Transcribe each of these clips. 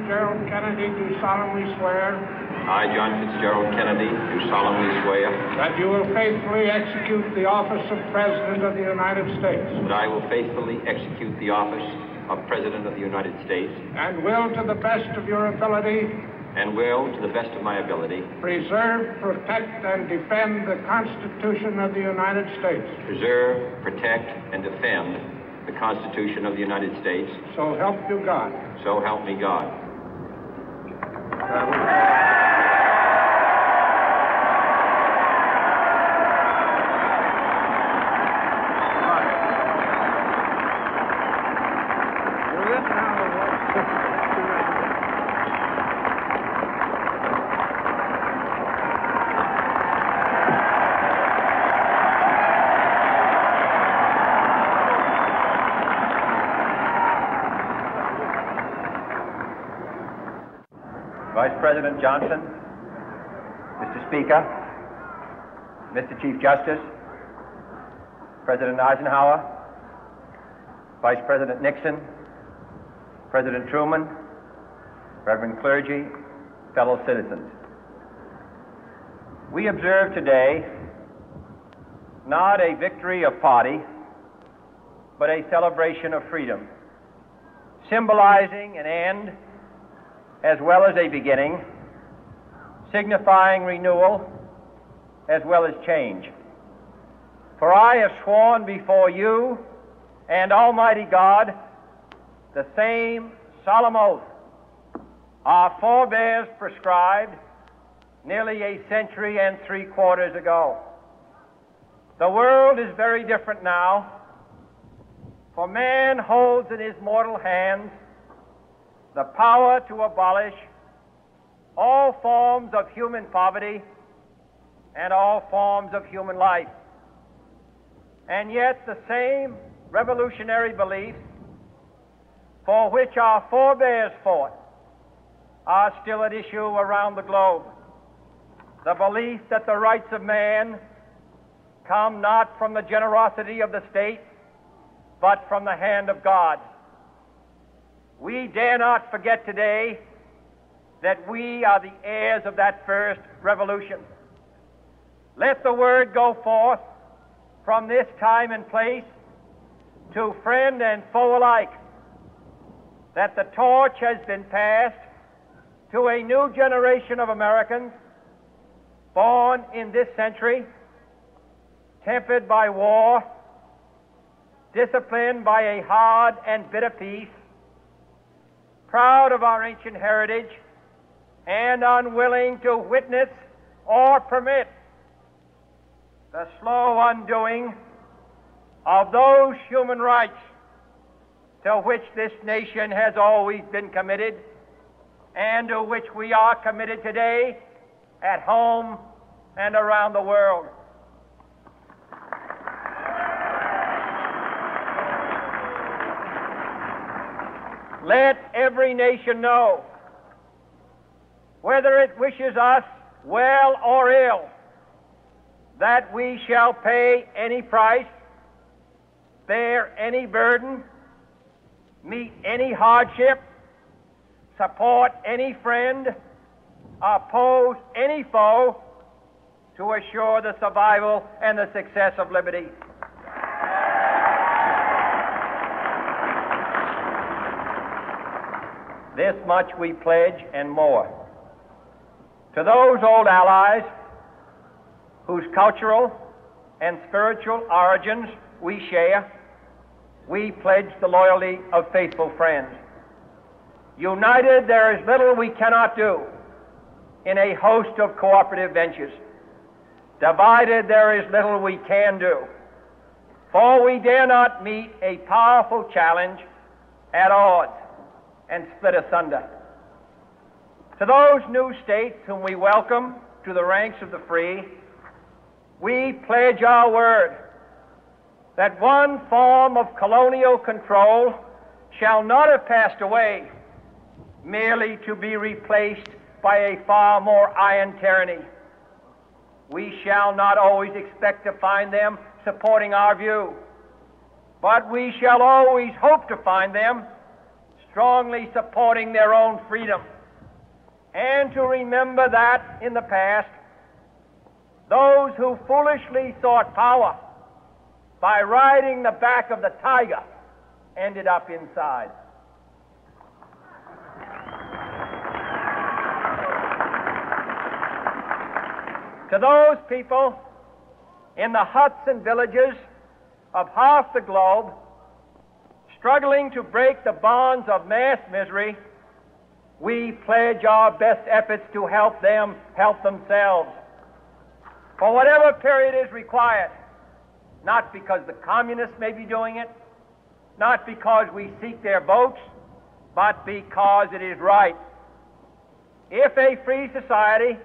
Fitzgerald Kennedy, do solemnly swear. I, John Fitzgerald Kennedy, do solemnly swear. That you will faithfully execute the office of President of the United States. That I will faithfully execute the office of President of the United States. And will, to the best of your ability. And will, to the best of my ability. Preserve, protect, and defend the Constitution of the United States. Preserve, protect, and defend the Constitution of the United States. So help you God. So help me God. Vice President Johnson, Mr. Speaker, Mr. Chief Justice, President Eisenhower, Vice President Nixon, President Truman, Reverend clergy, fellow citizens. We observe today not a victory of party, but a celebration of freedom, symbolizing an end as well as a beginning, signifying renewal as well as change. For I have sworn before you and Almighty God the same solemn oath our forebears prescribed nearly a century and 3/4 ago. The world is very different now, for man holds in his mortal hands the power to abolish all forms of human poverty and all forms of human life. And yet the same revolutionary beliefs for which our forebears fought are still at issue around the globe. The belief that the rights of man come not from the generosity of the state, but from the hand of God. We dare not forget today that we are the heirs of that first revolution. Let the word go forth from this time and place to friend and foe alike that the torch has been passed to a new generation of Americans born in this century, tempered by war, disciplined by a hard and bitter peace, proud of our ancient heritage, and unwilling to witness or permit the slow undoing of those human rights to which this nation has always been committed and to which we are committed today at home and around the world. Let every nation know, whether it wishes us well or ill, that we shall pay any price, bear any burden, meet any hardship, support any friend, oppose any foe to assure the survival and the success of liberty. This much we pledge and more. To those old allies whose cultural and spiritual origins we share, we pledge the loyalty of faithful friends. United, there is little we cannot do in a host of cooperative ventures. Divided, there is little we can do, for we dare not meet a powerful challenge at odds and split asunder. To those new states whom we welcome to the ranks of the free, we pledge our word that one form of colonial control shall not have passed away merely to be replaced by a far more iron tyranny. We shall not always expect to find them supporting our view, but we shall always hope to find them strongly supporting their own freedom, and to remember that in the past, those who foolishly sought power by riding the back of the tiger ended up inside. To those people in the huts and villages of half the globe struggling to break the bonds of mass misery, we pledge our best efforts to help them help themselves for whatever period is required, not because the communists may be doing it, not because we seek their votes, but because it is right. If a free society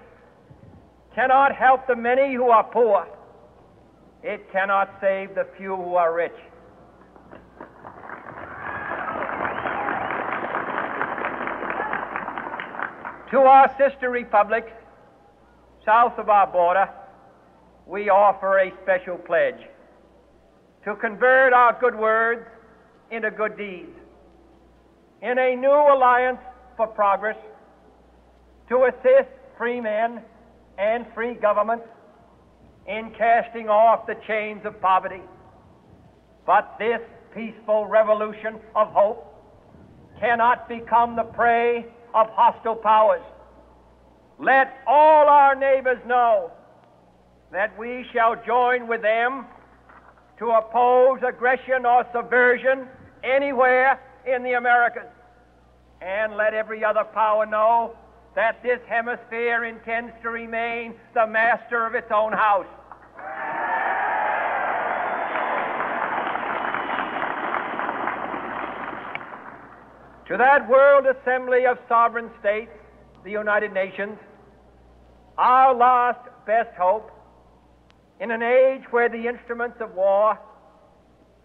cannot help the many who are poor, it cannot save the few who are rich. To our sister republics south of our border, we offer a special pledge to convert our good words into good deeds, in a new alliance for progress, to assist free men and free governments in casting off the chains of poverty. But this peaceful revolution of hope cannot become the prey of hostile powers. Let all our neighbors know that we shall join with them to oppose aggression or subversion anywhere in the Americas. And let every other power know that this hemisphere intends to remain the master of its own house. To that World Assembly of Sovereign States, the United Nations, our last best hope, in an age where the instruments of war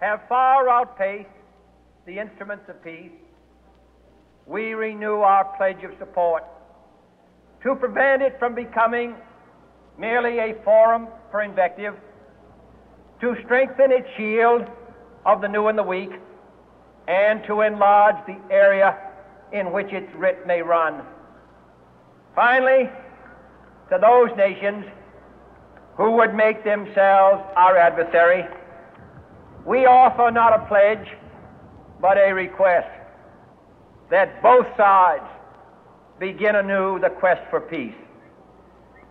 have far outpaced the instruments of peace, we renew our pledge of support to prevent it from becoming merely a forum for invective, to strengthen its shield of the new and the weak, and to enlarge the area in which its writ may run. Finally, to those nations who would make themselves our adversary, we offer not a pledge, but a request that both sides begin anew the quest for peace.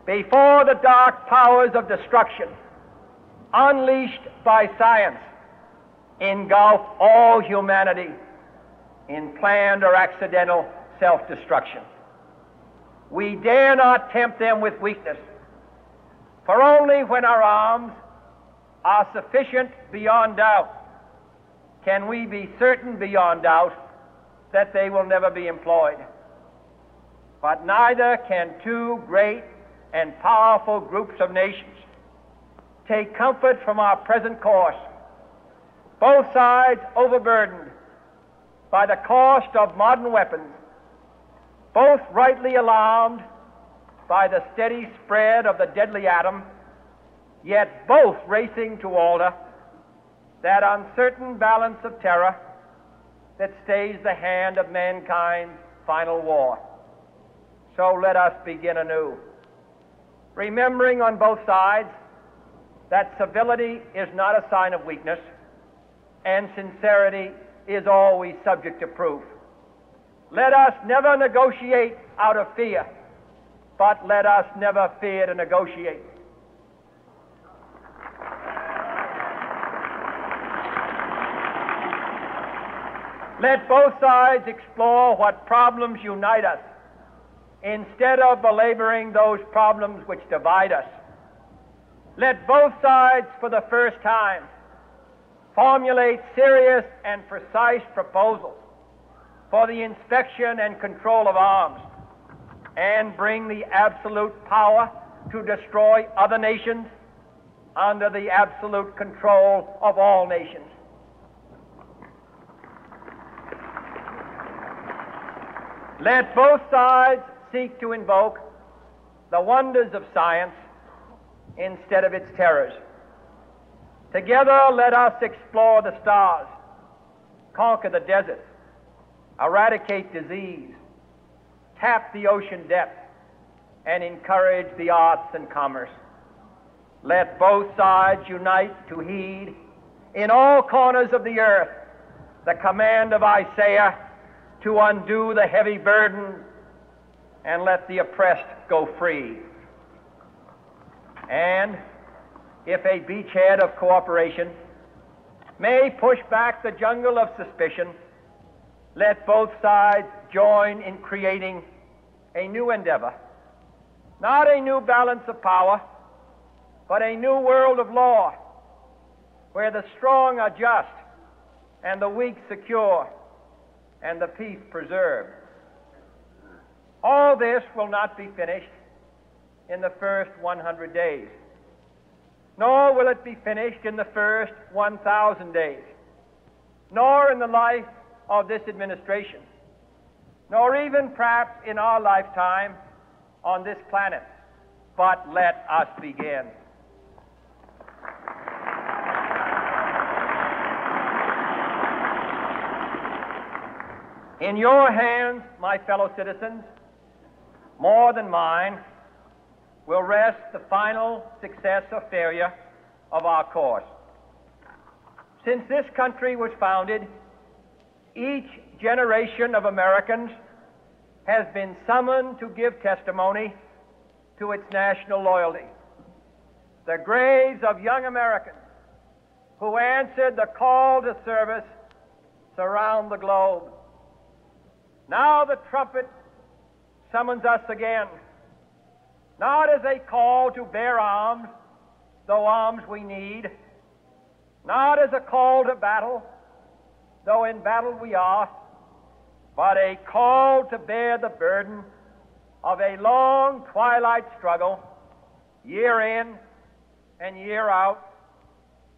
Before the dark powers of destruction, unleashed by science, engulf all humanity in planned or accidental self-destruction, we dare not tempt them with weakness, for only when our arms are sufficient beyond doubt can we be certain beyond doubt that they will never be employed. But neither can two great and powerful groups of nations take comfort from our present course, both sides overburdened by the cost of modern weapons, both rightly alarmed by the steady spread of the deadly atom, yet both racing to alter that uncertain balance of terror that stays the hand of mankind's final war. So let us begin anew, remembering on both sides that civility is not a sign of weakness, and sincerity is always subject to proof. Let us never negotiate out of fear, but let us never fear to negotiate. Let both sides explore what problems unite us, instead of belaboring those problems which divide us. Let both sides, for the first time, formulate serious and precise proposals for the inspection and control of arms, and bring the absolute power to destroy other nations under the absolute control of all nations. Let both sides seek to invoke the wonders of science instead of its terrors. Together, let us explore the stars, conquer the deserts, eradicate disease, tap the ocean depth, and encourage the arts and commerce. Let both sides unite to heed in all corners of the earth the command of Isaiah to undo the heavy burden and let the oppressed go free. And if a beachhead of cooperation may push back the jungle of suspicion, let both sides join in creating a new endeavor, not a new balance of power, but a new world of law, where the strong are just and the weak secure and the peace preserved. All this will not be finished in the first 100 days, nor will it be finished in the first 1,000 days, nor in the life of this administration, nor even perhaps in our lifetime on this planet. But let us begin. In your hands, my fellow citizens, more than mine, will rest the final success or failure of our course. Since this country was founded, each generation of Americans has been summoned to give testimony to its national loyalty. The graves of young Americans who answered the call to service surround the globe. Now the trumpet summons us again, not as a call to bear arms, though arms we need, not as a call to battle, though in battle we are, but a call to bear the burden of a long twilight struggle, year in and year out,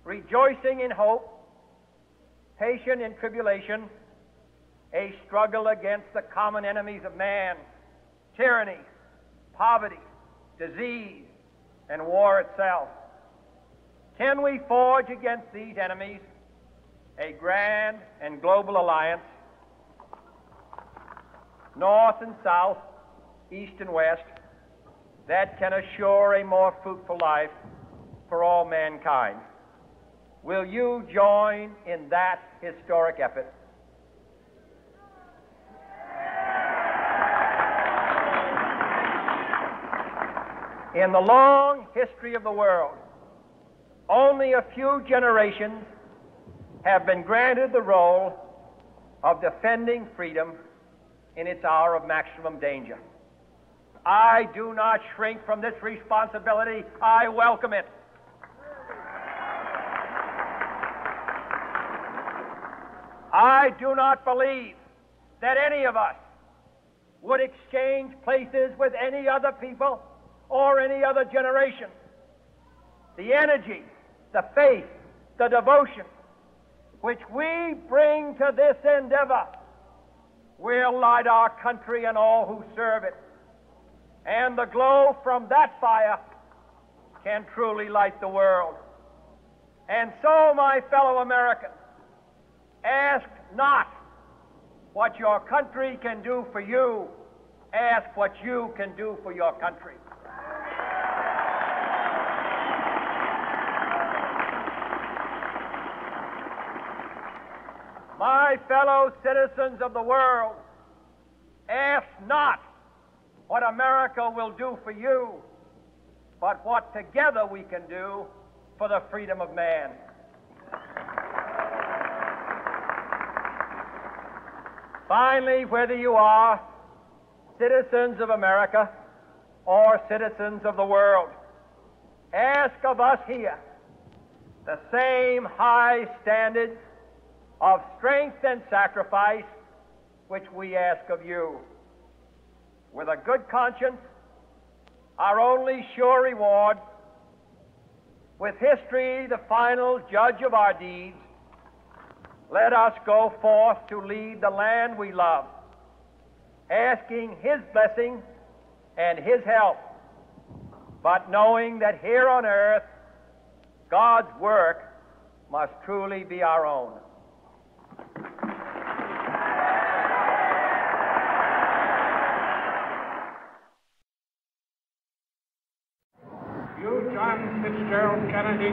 rejoicing in hope, patient in tribulation, a struggle against the common enemies of man, tyranny, poverty, disease, and war itself. Can we forge against these enemies a grand and global alliance, north and south, east and west, that can assure a more fruitful life for all mankind? Will you join in that historic effort? In the long history of the world, only a few generations have been granted the role of defending freedom in its hour of maximum danger. I do not shrink from this responsibility. I welcome it. I do not believe that any of us would exchange places with any other people or any other generation. The energy, the faith, the devotion which we bring to this endeavor will light our country and all who serve it. And the glow from that fire can truly light the world. And so, my fellow Americans, ask not what your country can do for you. Ask what you can do for your country. My fellow citizens of the world, ask not what America will do for you, but what together we can do for the freedom of man. Finally, whether you are citizens of America or citizens of the world, ask of us here the same high standards of strength and sacrifice which we ask of you. With a good conscience, our only sure reward, with history the final judge of our deeds, let us go forth to lead the land we love, asking His blessing and His help, but knowing that here on earth, God's work must truly be our own.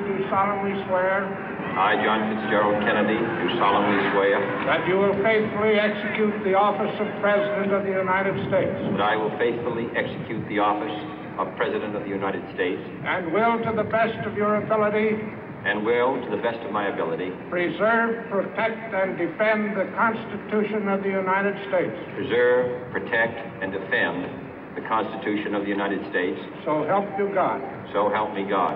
do solemnly swear I, John Fitzgerald Kennedy, do solemnly swear that you will faithfully execute the office of President of the United States that I will faithfully execute the office of President of the United States and will, to the best of your ability, and will, to the best of my ability, preserve, protect, and defend the Constitution of the United States. preserve, protect, and defend the Constitution of the United States. So help you God. So help me God.